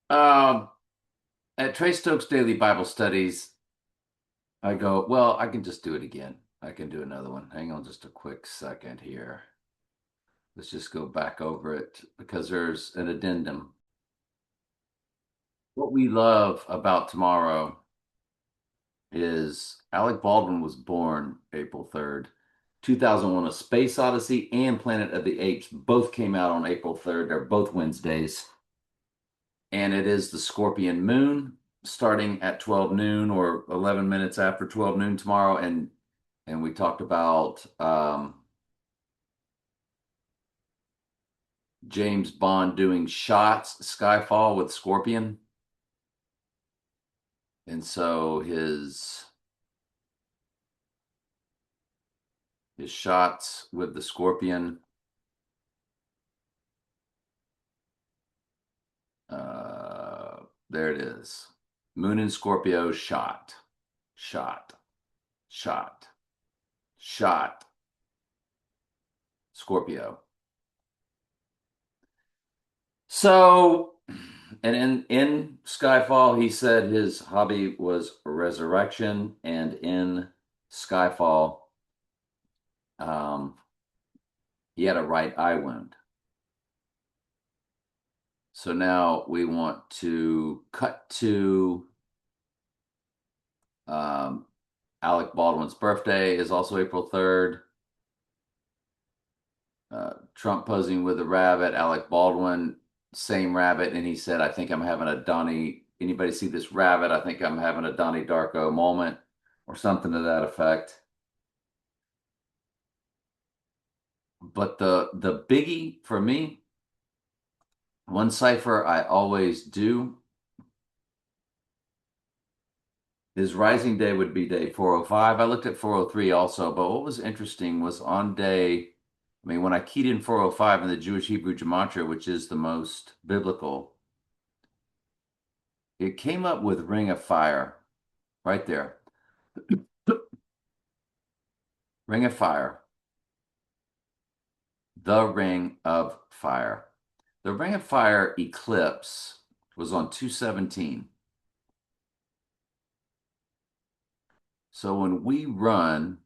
Um, at Trey Stokes Daily Bible Studies, I go, well, I can just do it again. I can do another one. Hang on just a quick second here. Let's just go back over it because there's an addendum. What we love about tomorrow is Alec Baldwin was born April 3rd. 2001: A Space Odyssey and Planet of the Apes both came out on April 3rd. They're both Wednesdays. And it is the Scorpion moon starting at 12 noon or 11 minutes after 12 noon tomorrow. And we talked about James Bond doing shots, Skyfall with Scorpion. And so his shots with the Scorpion. There it is. Moon and Scorpio shot, shot, shot, shot, Scorpio. So, and in Skyfall, he said his hobby was resurrection, and in Skyfall, um, he had a right eye wound. So now we want to cut to um, Alec Baldwin's birthday is also April 3rd. Trump posing with a rabbit, Alec Baldwin, same rabbit, and he said, I think I'm having a Donnie. Anybody see this rabbit? I think I'm having a Donnie Darko moment or something to that effect. But the biggie for me, one cipher I always do is Rising Day would be day 405. I looked at 403 also, but what was interesting was on day, I mean, when I keyed in 405 in the Jewish Hebrew Gematria, which is the most biblical, it came up with Ring of Fire right there. Ring of Fire, the Ring of Fire. The Ring of Fire eclipse was on 217. So when we run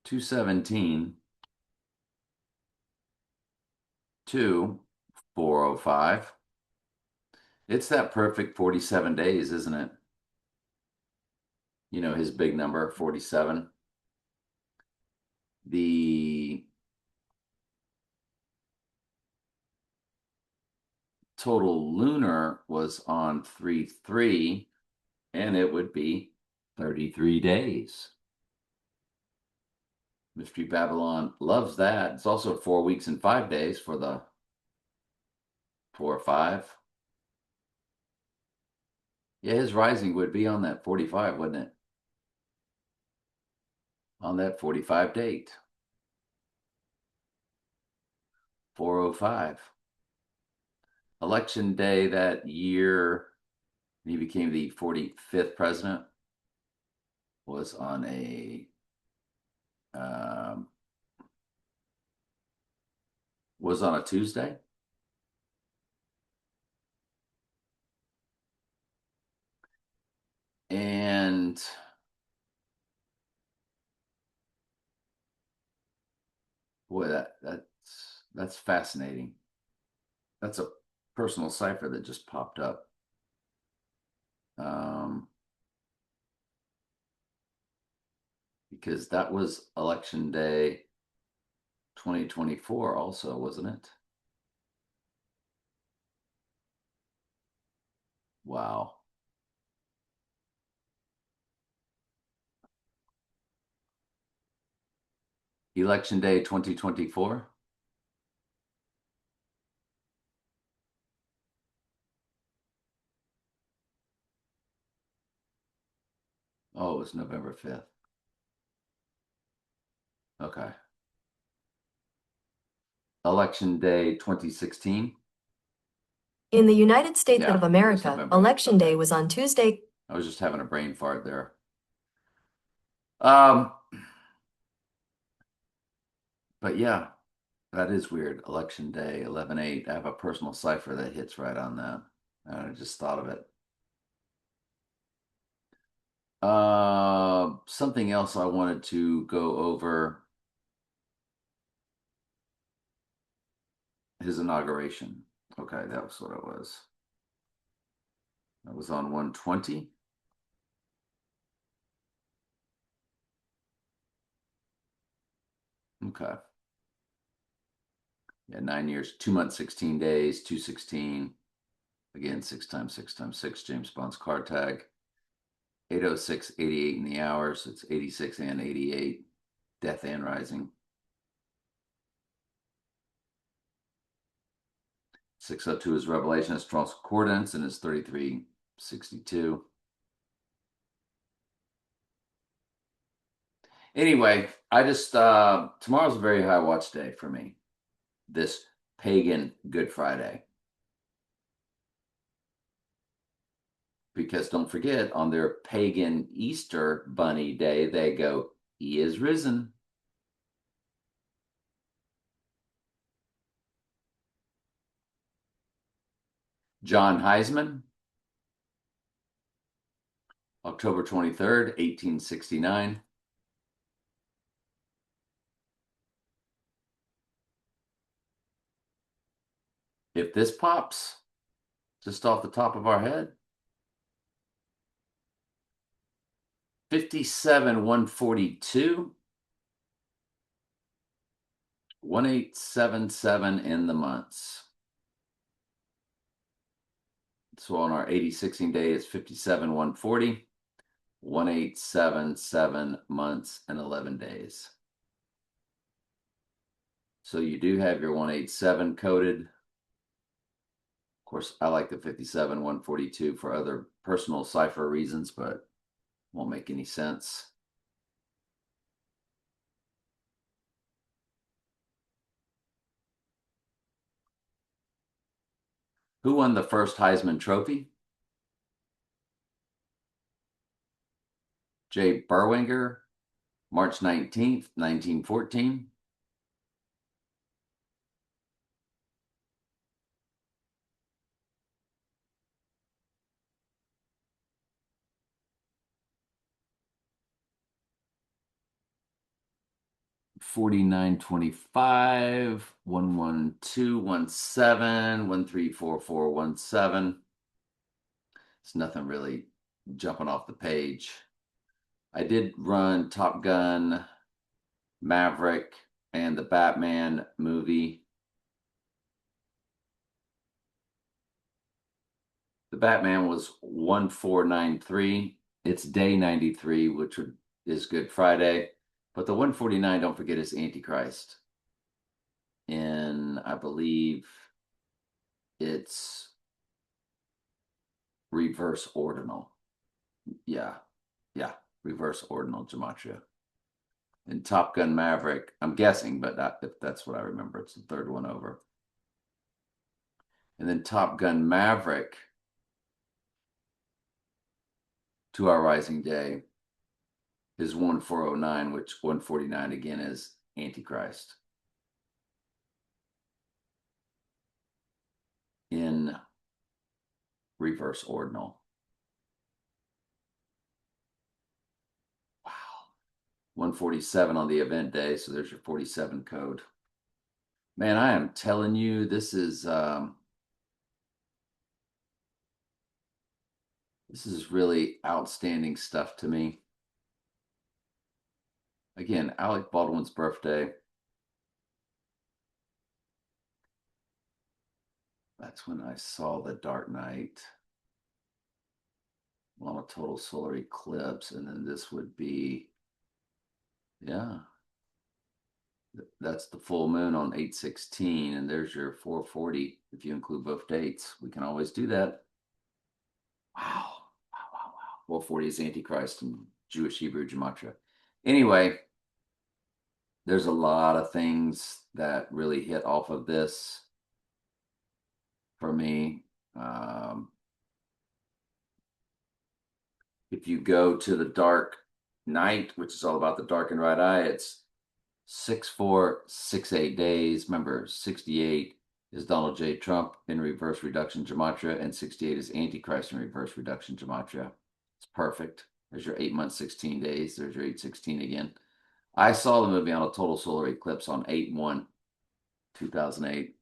217 to 405, it's that perfect 47 days, isn't it? You know, his big number, 47. The total lunar was on 3/3, and it would be 33 days. Mystery Babylon loves that. It's also 4 weeks and 5 days for the 4 or 5. Yeah, his rising would be on that 45, wouldn't it? On that 45 date, 405. Election day that year, he became the 45th president, was on a um, Tuesday. And boy, that's fascinating. That's a personal cipher that just popped up. Um, because that was election day 2024 also, wasn't it? Wow. Election day 2024. Oh, it was November 5th. Okay. Election day 2016. In the United States Yeah, of it was America, November. Election Okay. Day was on Tuesday. I was just having a brain fart there. Um, but yeah, That is weird. Election day, 11/8. I have a personal cipher that hits right on that. I just thought of it. Something else I wanted to go over his inauguration. Okay, that was what it was. That was on 120. Okay. Yeah, 9 years, 2 months, 16 days, 216. Again, 6 times 6 times 6, James Bond's card tag. 806, 88 in the hours. It's 86 and 88. Death and Rising. 602 is Revelation. It's Charles Concordance and it's 3362. Anyway, I just tomorrow's a very high watch day for me. This pagan Good Friday. Because don't forget, on their pagan Easter bunny day, they go, "He is risen." John Heisman, October 23rd, 1869. If this pops just off the top of our head, 57,142, 1877 in the months. So on our 80-16 day, it's 57,140, 1877 months and 11 days. So you do have your 187 coded. Of course, I like the 57,142 for other personal cipher reasons, but won't make any sense. Who won the first Heisman Trophy? Jay Berwinger, March 19th, 1914. $49.25, 11217, 134417. It's nothing really jumping off the page. I did run Top Gun, Maverick, and the Batman movie. The Batman was 1493. It's day 93, which is Good Friday. But the 149, don't forget, is Antichrist. In, I believe, it's reverse ordinal. Yeah, reverse ordinal gematria. In Top Gun Maverick, I'm guessing, but if that's what I remember, it's the third one over. And then Top Gun Maverick, To Our Rising Day, is 1409, which 149 again is Antichrist. In reverse ordinal. Wow. 147 on the event day, so there's your 47 code. Man, I am telling you, this is really outstanding stuff to me. Again, Alec Baldwin's birthday. That's when I saw The Dark Knight on a total solar eclipse. And then this would be, yeah, that's the full moon on 8/16. And there's your 440 if you include both dates. We can always do that. Wow. 440 is Antichrist and Jewish Hebrew Gematria. Anyway, there's a lot of things that really hit off of this for me. If you go to the Dark Knight, which is all about the dark and right eye, it's 6468 days. Remember, 68 is Donald J. Trump in reverse reduction gematria, and 68 is Antichrist in reverse reduction gematria. It's perfect. There's your 8 months, 16 days. There's your 816 again. I saw the movie on a total solar eclipse on 8/1, 2008.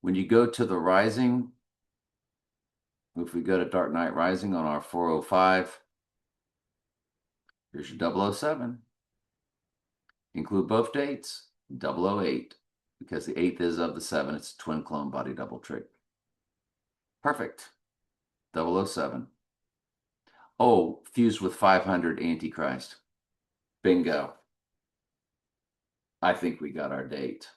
When you go to the rising, if we go to Dark Knight Rising on our 405, here's your 007. Include both dates, 008, because the 8th is of the 7. It's a twin clone body double trick. Perfect. 007. Oh, fused with 500 Antichrist. Bingo. I think we got our date.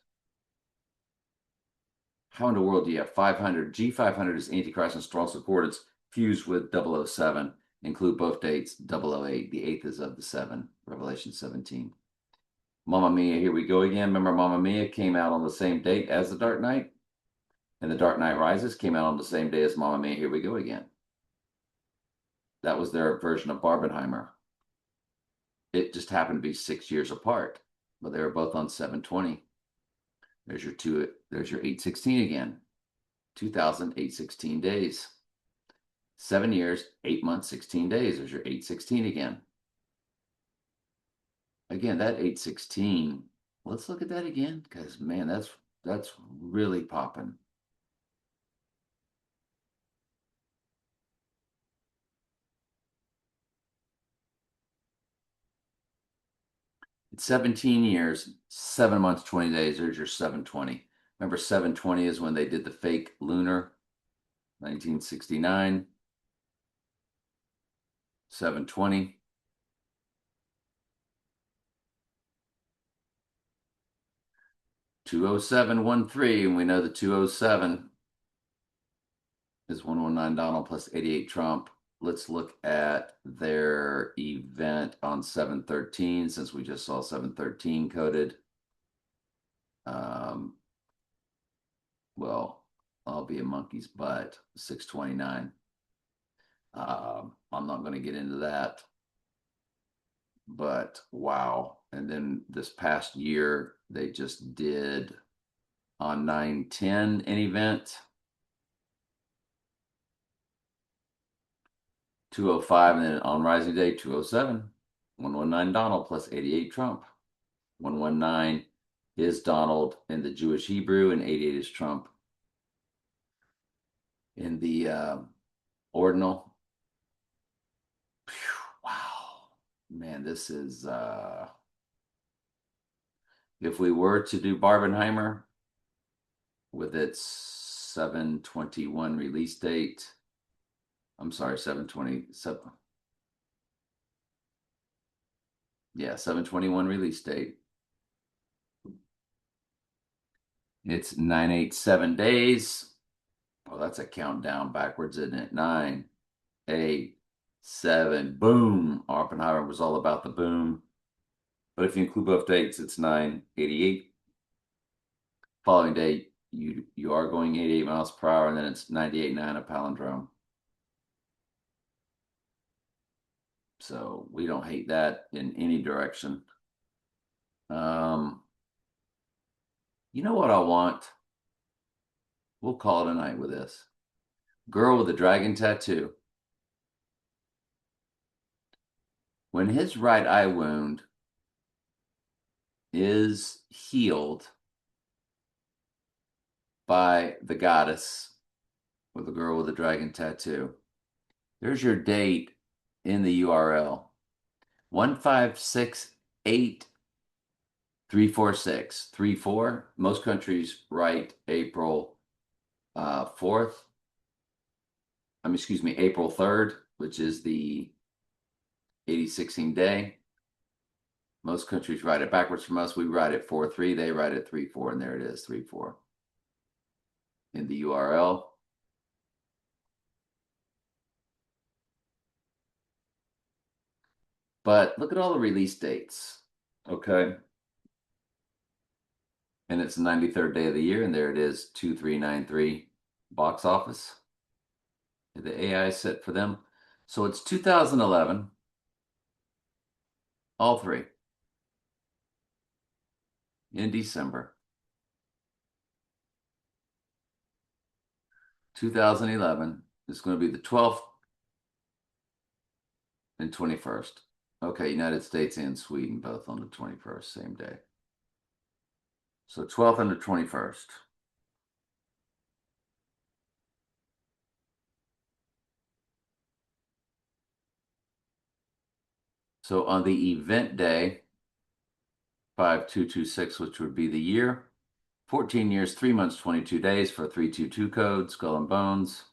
How in the world do you have 500? G500 is Antichrist and strong concordance fused with 007. Include both dates, 008. The 8th is of the 7, Revelation 17. Mamma Mia, here we go again. Remember, Mamma Mia came out on the same date as The Dark Knight? And The Dark Knight Rises came out on the same day as Mamma Mia, here we go again. That was their version of Barbenheimer. It just happened to be 6 years apart, but they were both on 7/20. There's your 816 again. 2,816 days. 7 years, 8 months, 16 days. There's your 816 again. Again, that 816, let's look at that again, because man, that's really popping. It's 17 years, 7 months, 20 days. There's your 720. Remember, 720 is when they did the fake lunar, 1969. 720. $207.13, and we know the 207 is 119 Donald plus 88 Trump. Let's look at their event on 7/13, since we just saw 7/13 coded. Well, I'll be a monkey's butt. 629. I'm not going to get into that, but wow. And then this past year, they just did on 9/10 an event. 205, and then on Rising Day, 207. 119 Donald plus 88 Trump. 119 is Donald in the Jewish Hebrew, and 88 is Trump in the ordinal. Wow. Man, this is if we were to do Barbenheimer with its 7/21 release date, I'm sorry, 7/27. Yeah, 7/21 release date. It's 987 days. Oh, that's a countdown backwards, isn't it? 9, 8, 7, boom. Oppenheimer was all about the boom. But if you include both dates, it's 988. Following day, you are going 88 miles per hour, and then it's 98.9 a palindrome. So we don't hate that in any direction. You know what I want? We'll call it a night with this. Girl with a dragon tattoo. When his right eye wound is healed by the goddess with the girl with the dragon tattoo, there's your date in the URL. 1568346. 34. Most countries write April 4th. April 3rd, which is the 8016 day. Most countries write it backwards from us. We write it 4-3. They write it 3-4, and there it is, 3-4 in the URL. But look at all the release dates, okay? And it's the 93rd day of the year, and there it is, 2393 box office. The AI set for them. So it's 2011, all three. in December. 2011 is going to be the 12th and 21st. Okay, United States and Sweden both on the 21st, same day. So 12th and the 21st. So on the event day, 5226, which would be the year, 14 years, 3 months, 22 days for a 322 code, Skull and Bones.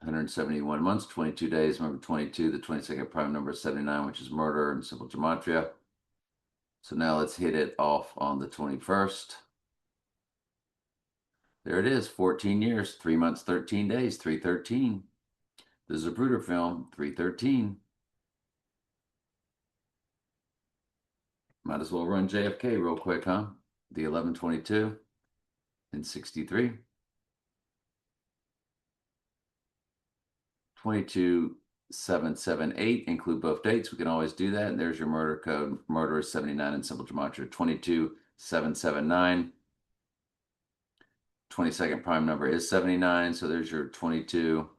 171 months, 22 days, remember 22, the 22nd prime number is 79, which is murder and simple gematria. So now let's hit it off on the 21st. There it is, 14 years, 3 months, 13 days, 313. This is a Zapruder film, 313. Might as well run JFK real quick, huh? The 1122 and 63. 22778, include both dates. We can always do that. And there's your murder code. Murder is 79 in simple gematria. 22779. 22nd prime number is 79. So there's your 22.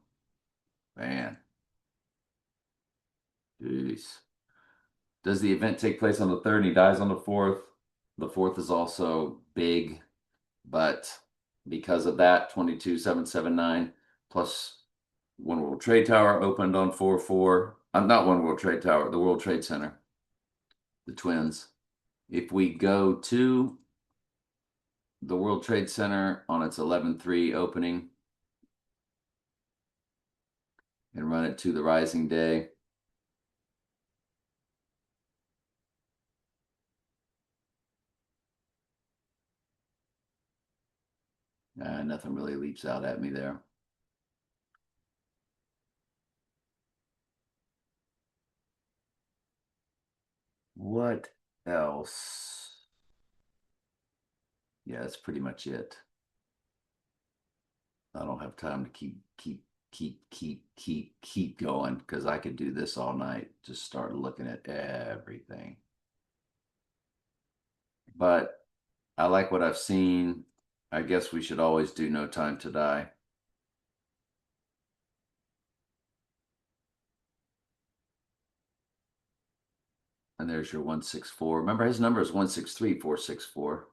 Man. Jeez. Does the event take place on the 3rd and he dies on the 4th? The 4th is also big, but because of that, 22779 plus One World Trade Tower opened on 4/4. Not One World Trade Tower, the World Trade Center, the Twins. If we go to the World Trade Center on its 11/3 opening and run it to the rising day, nothing really leaps out at me there. What else? Yeah, that's pretty much it. I don't have time to keep going because I could do this all night. Just start looking at everything. But I like what I've seen. I guess we should always do No Time to Die. And there's your 164. Remember, his number is 163464.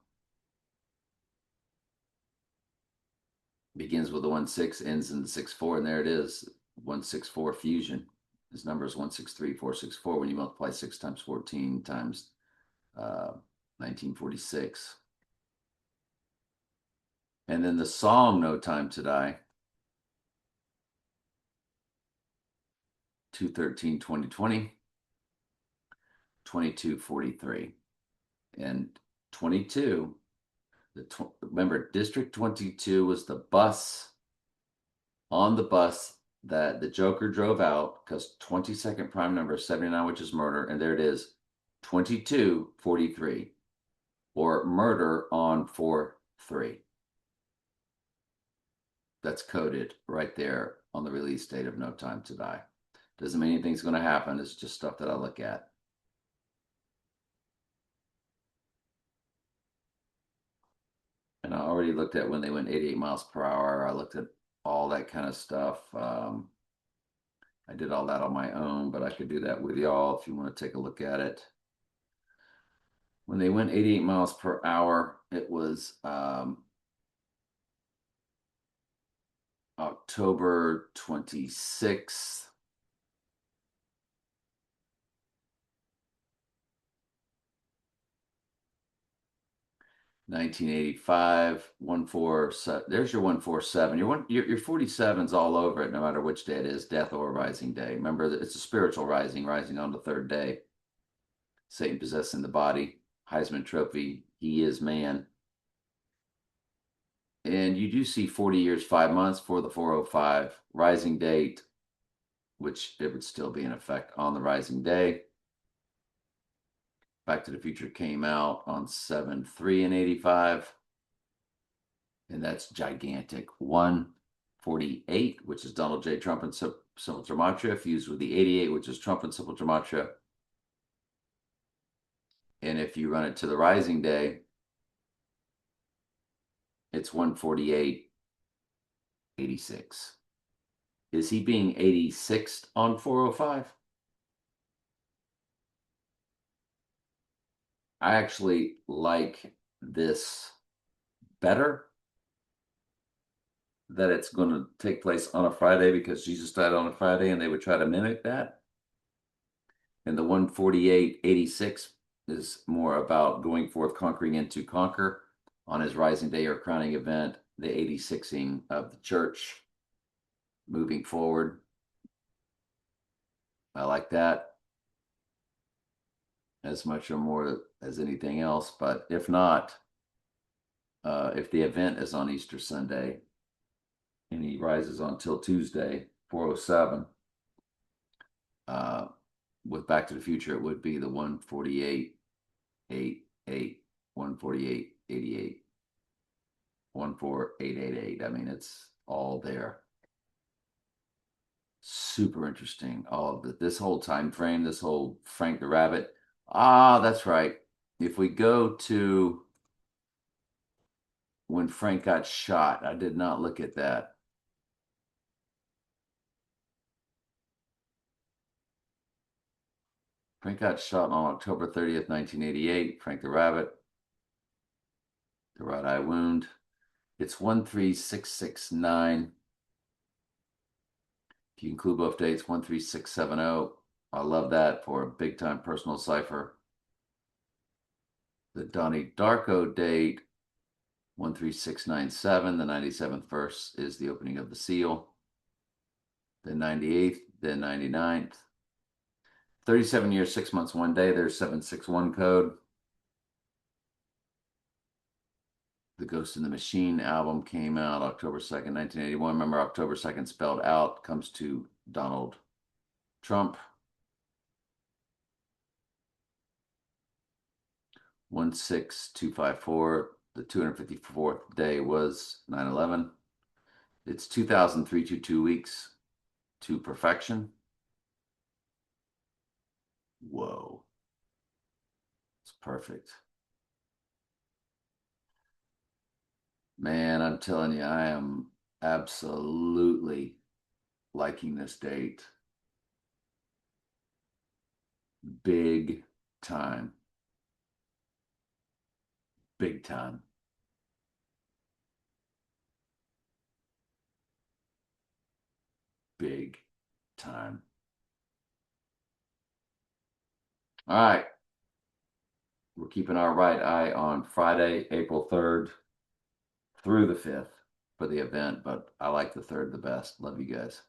Begins with the 16, ends in the 64, and there it is, 164 fusion. His number is 163464 when you multiply 6 times 14 times 1946. And then the song No Time to Die, 2/13/2020, 2243. And 22, remember, District 22 was the bus, on the bus that the Joker drove out, because 22nd prime number is 79, which is murder. And there it is, 2243, or murder on 4/3. That's coded right there on the release date of No Time to Die. Doesn't mean anything's going to happen. It's just stuff that I look at. And I already looked at when they went 88 miles per hour. I looked at all that kind of stuff. I did all that on my own, but I could do that with y'all if you want to take a look at it. When they went 88 miles per hour, it was October 26th. 1985, 147. There's your 147. Your 47's all over it, no matter which day it is, death or rising day. Remember, it's a spiritual rising on the 3rd day. Satan possessing the body, Heisman Trophy, he is man. And you do see 40 years, 5 months for the 405 rising date, which it would still be in effect on the rising day. Back to the Future came out on 7/3 in 85. And that's gigantic. 148, which is Donald J. Trump and simple gematria, fused with the 88, which is Trump and simple gematria. And if you run it to the rising day, it's 148.86. Is he being 86th on 405? I actually like this better, that it's going to take place on a Friday because Jesus died on a Friday and they would try to mimic that. And the 148.86 is more about going forth, conquering, and to conquer on his rising day or crowning event, the 86ing of the church, moving forward. I like that as much or more as anything else. But if not, if the event is on Easter Sunday and he rises on till Tuesday, 407, with Back to the Future, it would be the 148.88, 148.88, 14888. I mean, it's all there. Super interesting. All of this whole time frame, this whole Frank the Rabbit. Ah, that's right. If we go to when Frank got shot, I did not look at that. Frank got shot on October 30th, 1988. Frank the Rabbit, the right eye wound. It's 13669. If you include both dates, 13670. I love that for a big time personal cipher. The Donnie Darko date, 13697. The 97th verse is the opening of the seal. The 98th, the 99th. 37 years, 6 months, 1 day. There's 761 code. The Ghost in the Machine album came out October 2nd, 1981. Remember, October 2nd spelled out comes to Donald Trump. 16254. The 254th day was 9/11. It's 2,322 weeks to perfection. Whoa. It's perfect. Man, I'm telling you, I am absolutely liking this date. Big time. Big time. Big time. All right. We're keeping our right eye on Friday, April 3rd through the 5th for the event, but I like the 3rd the best. Love you guys.